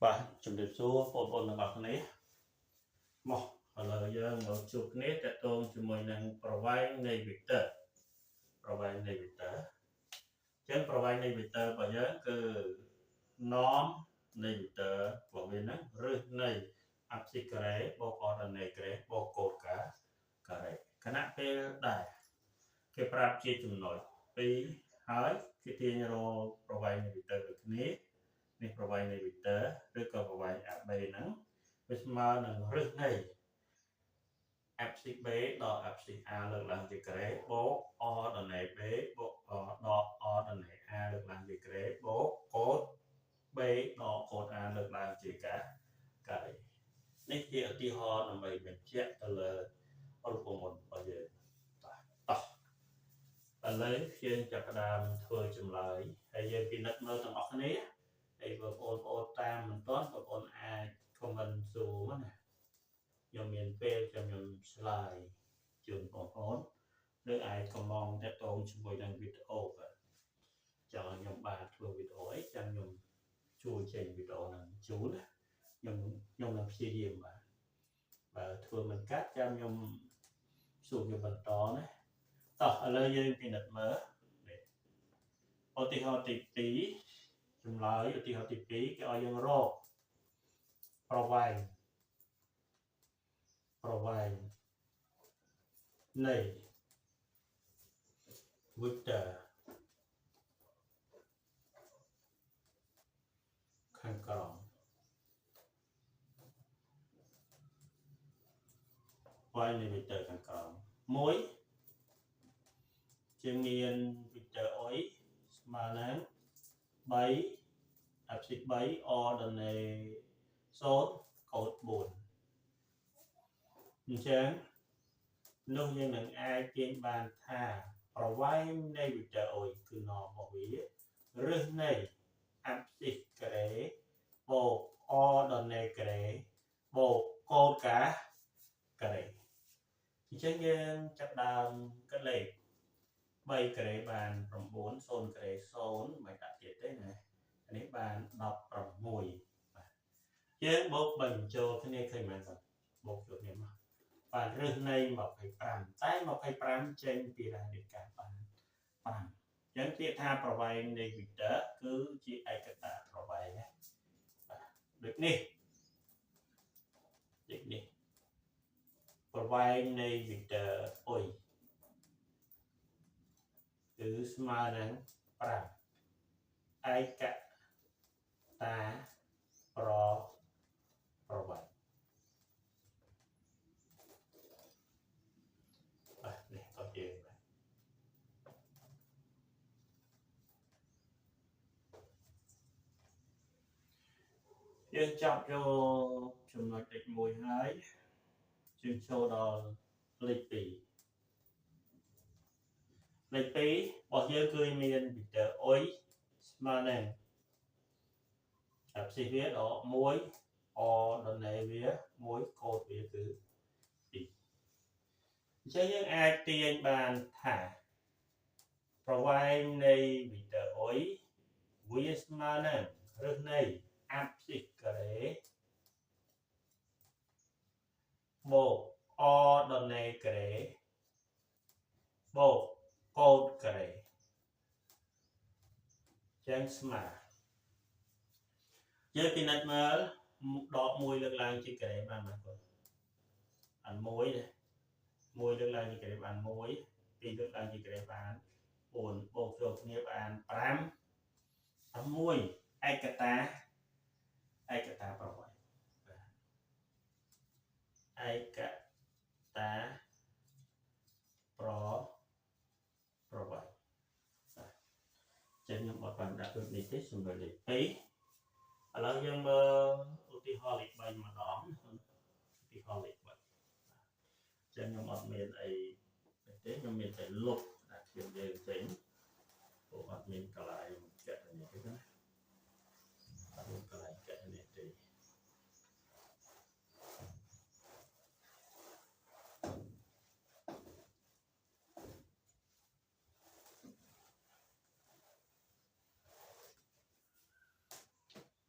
បាទជំរាបសួរបងប្អូនទាំងអស់គ្នាមកឥឡូវយើងមកជួបគ្នាតកតងជាមួយនឹងប្រវែងនៃវីក្ទ័រអញ្ចឹងប្រវែងនៃវីក្ទ័ររបស់យើងគឺ norm នៃវីក្ទ័ររបស់វាហ្នឹងឬនៃ abscissaការ៉េបូក ordinate ការ៉េបូក cos ការ៉េខណៈពេលដែលគេប្រាប់ជាចំណុច2ហើយគេទាញរកប្រវែងនៃវីក្ទ័រដូចគ្នានេះប្រវែងនៃវីក្ទ័រឬក៏ប្រវែង AB ហ្នឹងវាស្មើនឹងរឹសនៃ abscissa B ដល់ abscissa A លើកឡើងជាការ៉េបូក ordinate B បូកដល់ ordinate A លើកឡើងជាការ៉េបូក cos B ដល់ cos A លើកឡើងជាការ៉េនេះជាឧទាហរណ៍ដើម្បីបញ្ជាក់ទៅលើរូបមន្តរបស់យើងតោះឥឡូវយើងចាប់ផ្ដើមធ្វើចម្លើយហើយយើងពិនិត្យមើលទាំងអស់គ្នាហើយបងប្អូនតាមមិនទាន់បងប្អូនអាច comment Zoom ណាខ្ញុំមានពេលខ្ញុំឆ្លើយជូនបងប្អូនឬអាចកំងតាក់ទងជាមួយនឹងវីដេអូបាទចង់ខ្ញុំបានធ្វើវីដេអូអីចាំខ្ញុំជួយចេញវីដេអូហ្នឹងជូនណាខ្ញុំនឹងព្យាយាមបាទបើធ្វើមិនកាត់ចាំខ្ញុំសួរវាបន្តណាតោះឥឡូវយើងពិនិត្យមើលឧទាហរណ៍ទី2ចម្លើយឧទាហរណ៍ទី2គេឲ្យយើងរកប្រវែងនៃ vector ខាងក្រោមប្រវែងនៃ vector ខាងក្រោមមួយជាមាន vector y ស្មើនឹង3 abscissa 3 ordinate 0 cos 4អញ្ចឹងនោះយើងនឹងអាចទាញបានថាប្រវែងនៃ vector y គឺ norm របស់វារឹសនៃ abscissa ការ៉េបូក ordinate ការ៉េបូក cos ការ៉េអញ្ចឹងយើងចាប់ដើមគិតលេខ3ការ៉េបាន9 0ការ៉េ0មិនដាក់ទៀតទេណានេះបាន16បាទយើងបូកបញ្ចូលគ្នាឃើញមែនទេបូកចូលគ្នាមកបានរឹសនៃ25តែ25ចេញពីរ៉ាឌីកាល់បាន5អញ្ចឹងពាក្យថាប្រវែងនៃ vector គឺជាឯកតាប្រវែងណាបាទដូចនេះប្រវែងនៃ vector y គឺស្មើនឹង5ឯកតាប្រវែងបាទនេះក៏យើងបាទយើងចាប់យកចំណុចលេខ1ហើយយើងចូលដល់លេខ2របស់យើងគឺមាន vector y ស្មើនឹង abscissa វាដល់1 ordinate វា1 cos វាគឺ2អញ្ចឹងយើងអាចទាញបានថាប្រវែងនៃ vector y វាស្មើនឹងរឹសនៃ abscissa ការ៉េបូក ordinate ការ៉េបូក cos ការ៉េចឹងស្មើយើងពិនិត្យមើលដក1លើកឡើងជាការ៉េបានប៉ុន្មានបាន1ទេ1លើកឡើងជាការ៉េបាន1 2លើកឡើងជាការ៉េបាន4បូកចូលគ្នាបាន5 6ឯកតាប្រវែងឯកតាប្រវែងចឹងខ្ញុំអត់បានដាក់ដូចនេះទេសម្រាប់លេខ2ឥឡូវយើងមើលឧទាហរណ៍លេខ3ម្ដងឧទាហរណ៍លេខ3ចឹងខ្ញុំអត់មានអីទេខ្ញុំមានតែលុបដាក់ជាយើងចេញព្រោះអត់មានកន្លែងកណន័យទេណាអត់មានកន្លែងកណន័យទេ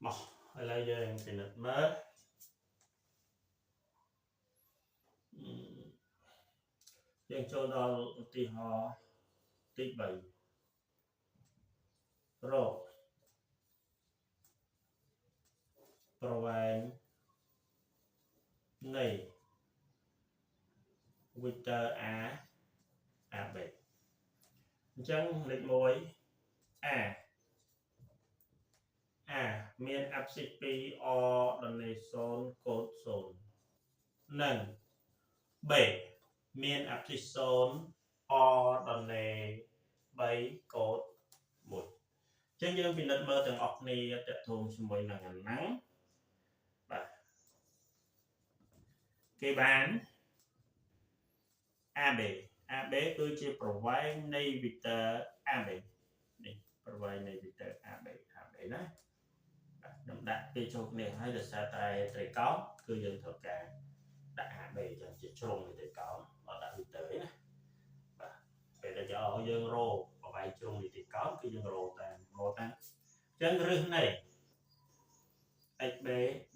មក ឥឡូវយើងពិនិត្យមើលយើងចូលដល់ឧទាហរណ៍ទី3រកប្រវែងនៃ vector a ab អញ្ចឹងលេខ1 a មាន abscissa 2 o ដល់នៃ0កូដ0និង b មាន abscissa 0 o ដល់នៃ3កូដ1អញ្ចឹងយើងពិនិត្យមើលទាំងអស់គ្នាតកតងជាមួយនឹងអាហ្នឹងបាទគេបាន AB គឺជាប្រវែងនៃ vector AB នេះប្រវែងនៃ vector AB ណាខ្ញុំដាក់ពីចូលគ្នាហើយដោយសារតែត្រីកោណគឺយើងត្រូវការដាក់ AB ចឹងជាជ្រុងនៃត្រីកោណអត់ដាក់ vector ទេណាបាទពេលដែលយើងរកប្រវែងជ្រុងនៃត្រីកោណគឺយើងរកតាមអញ្ចឹងរឹសនៃ xb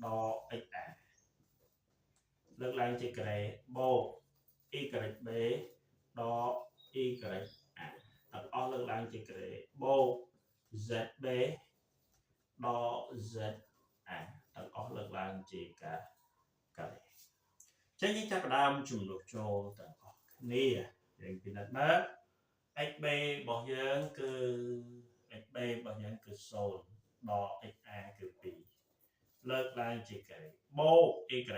ដល់ xa លើកឡើងជាការ៉េបូក YB ដល់ YA ទាំងអស់លើកឡើងជាការ៉េបូក ZB ដល់ ZA ទាំងអស់លើកឡើងជាការ៉េចឹងយើងចាប់ផ្ដើមចំនួនចូលទាំងអស់គ្នាយើងពិនិត្យមើល XB របស់យើងគឺ XB របស់យើងគឺ0ដល់ XA គឺ2លើកឡើងជាការ៉េបូក YB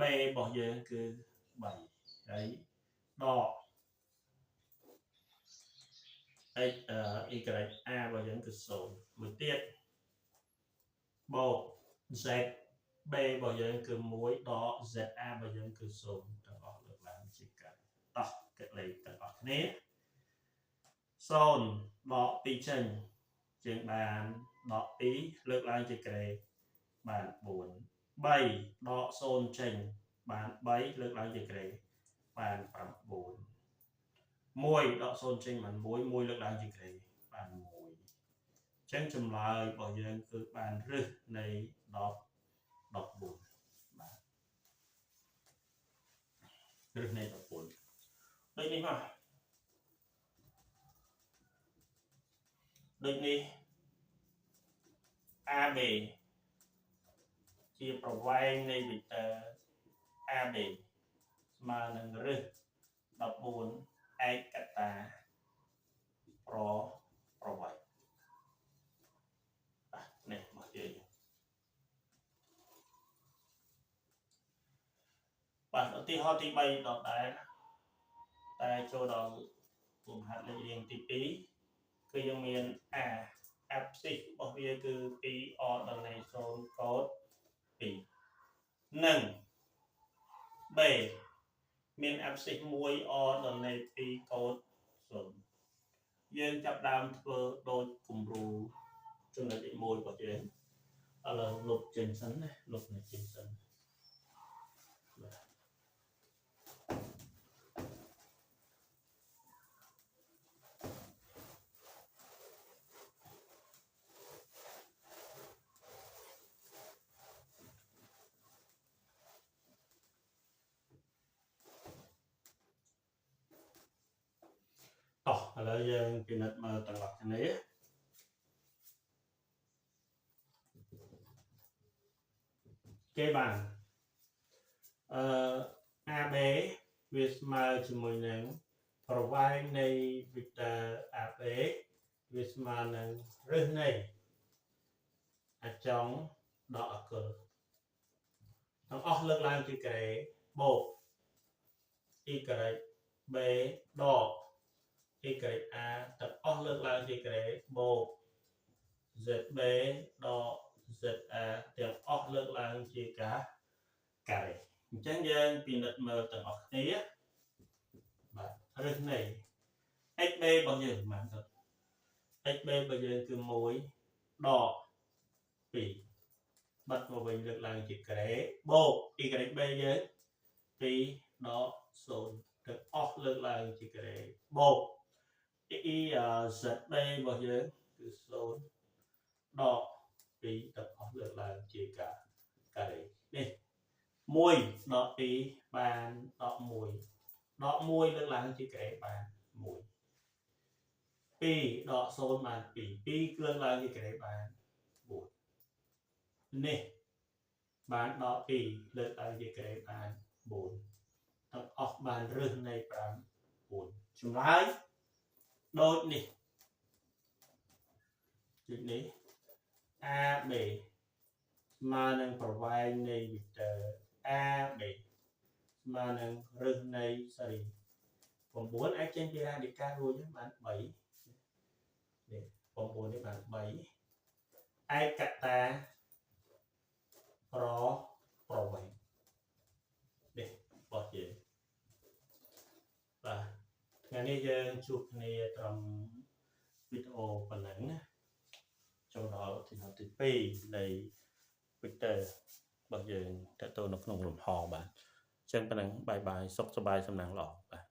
របស់យើងគឺ3ហើយដក YA របស់យើងគឺ0មួយទៀតបូក ZB របស់យើងគឺ1ដក ZA របស់យើងគឺ0ទាំងអស់លើកឡើងជាការតោះកិលេសទាំងអស់គ្នា0ដក2ចេញជាងបានដក2លើកឡើងជាការ៉េបាន4 3ដក0ចេញបាន3លើកឡើងជាការ៉េបាន9 1ដក0ចេញបាន1លើកឡើងជាការ៉េបាន1អញ្ចឹងចម្លើយរបស់យើងគឺបានរឹសនៃ14បាទរឹសនៃ14ដូចនេះមកដូចនេះ AB ជាប្រវែងនៃ vector AB ស្មើនឹងរឹស14ឯកតាប្រវែងនេះមកនិយាយបាទឧទាហរណ៍ទី3ដដែលតែចូលដល់លំហាត់លេខរៀងទី2គឺយើងមាន A abscissa របស់វាគឺ 2 o ដល់នៃ0កូដ2និង B មាន abscissa 1 o ដល់នៃ2កូដ0យើងចាប់ដើមធ្វើដូចគំរូចំណុចទី1របស់យើងឥឡូវលុបចេញសិនណាលុបនេះចេញសិនតោះឥឡូវយើងពិនិត្យមើលទាំងអស់គ្នាគេបានAB វាស្មើជាមួយនឹងប្រវែងនៃ vector AB វាស្មើនឹងរឹសនៃអាចុងដកអគុលទាំងអស់លើកឡើងជាការ៉េបូក YB ដក YA ទាំងអស់លើកឡើងជាការ៉េបូក ZB ដក ZA ទាំងអស់លើកឡើងជាការ៉េអញ្ចឹងយើងពិនិត្យមើលទាំងអស់គ្នាបាទរឹសនៃ XB របស់យើងប៉ុន្មានទៅ XB របស់យើងគឺ1ដក2បាត់មកវិញលើកឡើងជាការ៉េបូក YB យើង2ដក0ទាំងអស់លើកឡើងជាការ៉េបូក ZB របស់យើងគឺ0ដក2ទាំងអស់ លើកឡើងជាការ៉េនេះ1ដក2បានដក1ដក1លើកឡើងជាការ៉េបាន1 2ដក0បាន2 2លើកឡើងជាការ៉េបាន4នេះបានដក2លើកឡើងជាការ៉េបាន4ទាំងអស់បានរឹសនៃ5 4ចម្លើយដូចនេះAB ស្មើនឹងប្រវែងនៃវីកទ័រ AB ស្មើនឹងរឹសនៃសេរី9អាចចេញពីរ៉ាឌីកាល់រួចបាន3នេះ9នេះបាន3ឯកតាប្រវែងនេះរបស់យើងបាទថ្ងៃនេះយើងជួបគ្នាត្រឹមវីដេអូប៉ុណ្ណឹងណាចូលដល់ទី2នៃ Victor របស់យើងតើតើនៅក្នុងលំហបាទអញ្ចឹងប៉ុណ្ណឹងបាយបាយសុខសប្បាយសំណាងល្អបាទ